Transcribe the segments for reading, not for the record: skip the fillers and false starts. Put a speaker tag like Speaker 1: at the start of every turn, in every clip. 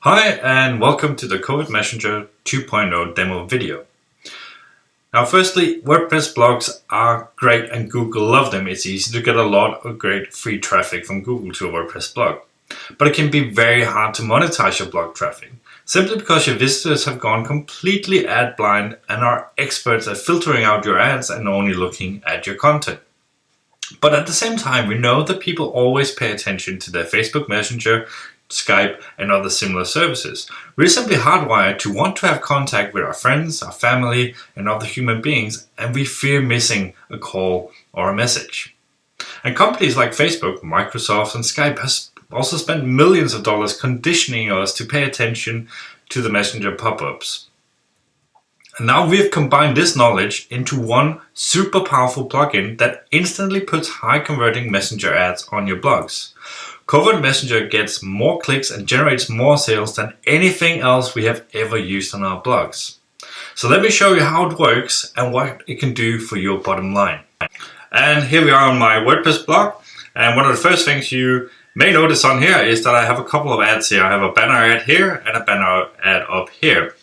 Speaker 1: Hi and welcome to the Covert Messenger 2.0 demo video. Now firstly, WordPress blogs are great and Google love them. It's easy to get a lot of great free traffic from Google to a WordPress blog. But it can be very hard to monetize your blog traffic, simply because your visitors have gone completely ad blind and are experts at filtering out your ads and only looking at your content. But at the same time, we know that people always pay attention to their Facebook Messenger, Skype and other similar services. We're simply hardwired to want to have contact with our friends, our family and other human beings, and we fear missing a call or a message. And companies like Facebook, Microsoft and Skype has also spent millions of dollars conditioning us to pay attention to the Messenger pop-ups. And now we've combined this knowledge into one super powerful plugin that instantly puts high converting Messenger ads on your blogs. Covert Messenger gets more clicks and generates more sales than anything else we have ever used on our blogs. So let me show you how it works and what it can do for your bottom line. And here we are on my WordPress blog, and one of the first things you may notice on here is that I have a couple of ads here. I have a banner ad here and a banner ad up here.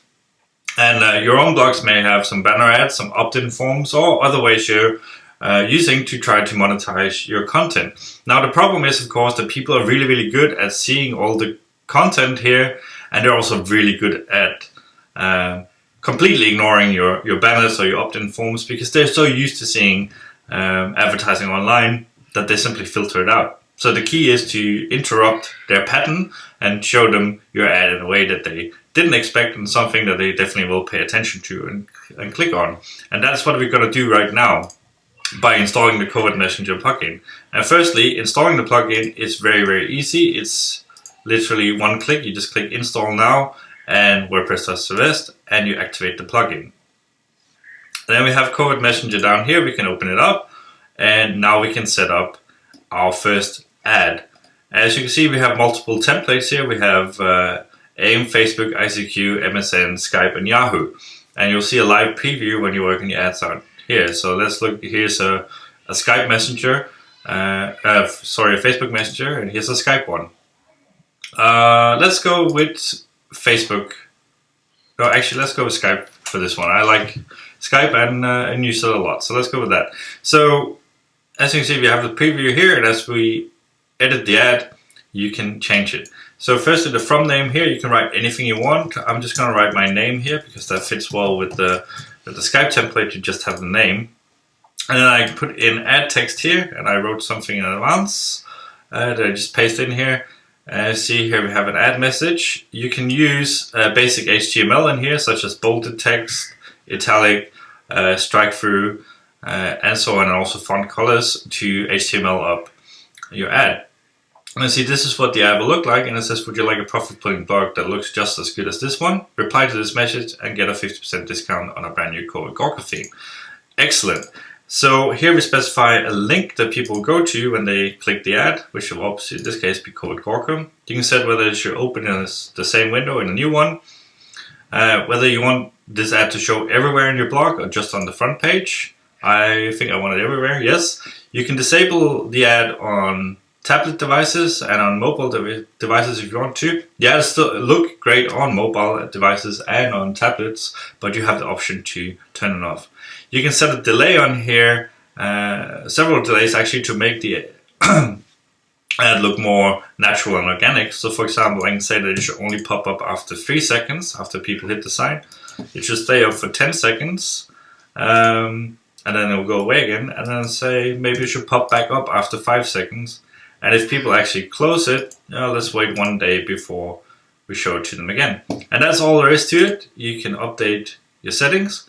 Speaker 1: And your own blogs may have some banner ads, some opt-in forms or other ways you're using to try to monetize your content. Now the problem is, of course, that people are really good at seeing all the content here, and they're also really good at completely ignoring your banners or your opt-in forms because they're so used to seeing advertising online that they simply filter it out. So the key is to interrupt their pattern and show them your ad in a way that they didn't expect and something that they definitely will pay attention to and click on. And that's what we're going to do right now by installing the Covert Messenger plugin. And firstly, installing the plugin is very easy. It's literally one click. You just click install now and WordPress does the rest, and you activate the plugin. Then we have Covert Messenger down here. We can open it up and now we can set up our first ad. As you can see, we have multiple templates here. We have AIM, Facebook, ICQ, MSN, Skype and Yahoo. And you'll see a live preview when you're working your ads out here. So let's look. Here's a Skype Messenger, a Facebook Messenger, and here's a Skype one. Let's go with Facebook. No, actually, let's go with Skype for this one. I like Skype and use it a lot, so let's go with that. So as you can see, we have the preview here, and as we edit the ad, you can change it. So firstly, the from name here, you can write anything you want. I'm just going to write my name here because that fits well with the Skype template. You just have the name. And then I put in ad text here, and I wrote something in advance that I just paste in here. See here we have an ad message. You can use basic HTML in here, such as bolded text, italic, strike through, and so on, and also font colors to HTML up your ad. And see, this is what the ad will look like, and it says, would you like a profit-pulling blog that looks just as good as this one? Reply to this message and get a 50% discount on a brand new Covert Gawker theme. Excellent. So here we specify a link that people will go to when they click the ad, which will obviously in this case be Covert Gawker. You can set whether it should open in the same window in a new one, whether you want this ad to show everywhere in your blog or just on the front page. I think I want it everywhere, yes. You can disable the ad on tablet devices and on mobile devices if you want to. The ads still look great on mobile devices and on tablets, but you have the option to turn it off. You can set a delay on here, several delays actually, to make the ad look more natural and organic. So for example, I can say that it should only pop up after 3 seconds after people hit the sign. It should stay up for 10 seconds. And then it will go away again, and then say maybe it should pop back up after 5 seconds. And if people actually close it, let's wait 1 day before we show it to them again. And that's all there is to it. You can update your settings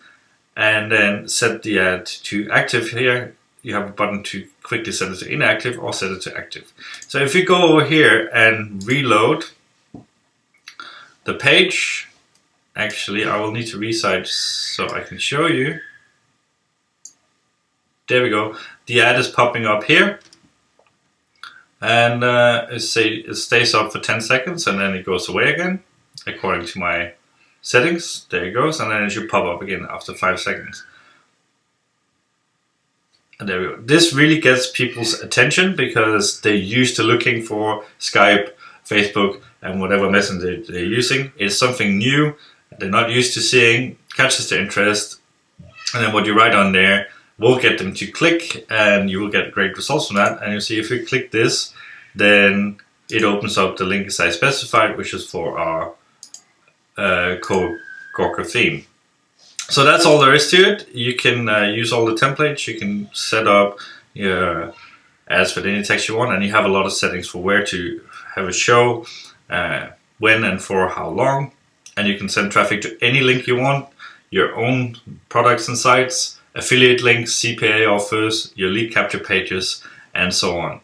Speaker 1: and then set the ad to active. Here you have a button to quickly set it to inactive or set it to active. So if you go over here and reload the page, actually I will need to resize so I can show you. There we go. The ad is popping up here. And it stays up for 10 seconds and then it goes away again, according to my settings. There it goes, and then it should pop up again after 5 seconds. And there we go. This really gets people's attention because they're used to looking for Skype, Facebook and whatever messenger they're using. It's something new they're not used to seeing, catches their interest, and then what you write on there will get them to click, and you will get great results from that. And you see if you click this, then it opens up the link as I specified, which is for our Code Gawker theme. So that's all there is to it. You can use all the templates, you can set up your ads with any text you want, and you have a lot of settings for where to have a show, when and for how long, and you can send traffic to any link you want, your own products and sites, affiliate links, CPA offers, your lead capture pages, and so on.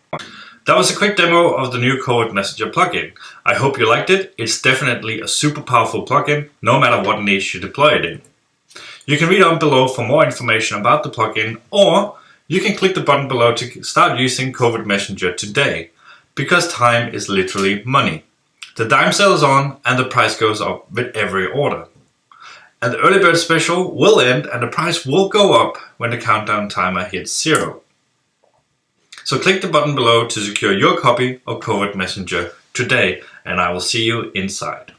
Speaker 1: That was a quick demo of the new Covert Messenger plugin. I hope you liked it. It's definitely a super powerful plugin, no matter what niche you deploy it in. You can read on below for more information about the plugin, or you can click the button below to start using Covert Messenger today, because time is literally money. The dime sale is on and the price goes up with every order. And the early bird special will end and the price will go up when the countdown timer hits 0. So click the button below to secure your copy of Covert Messenger today, and I will see you inside.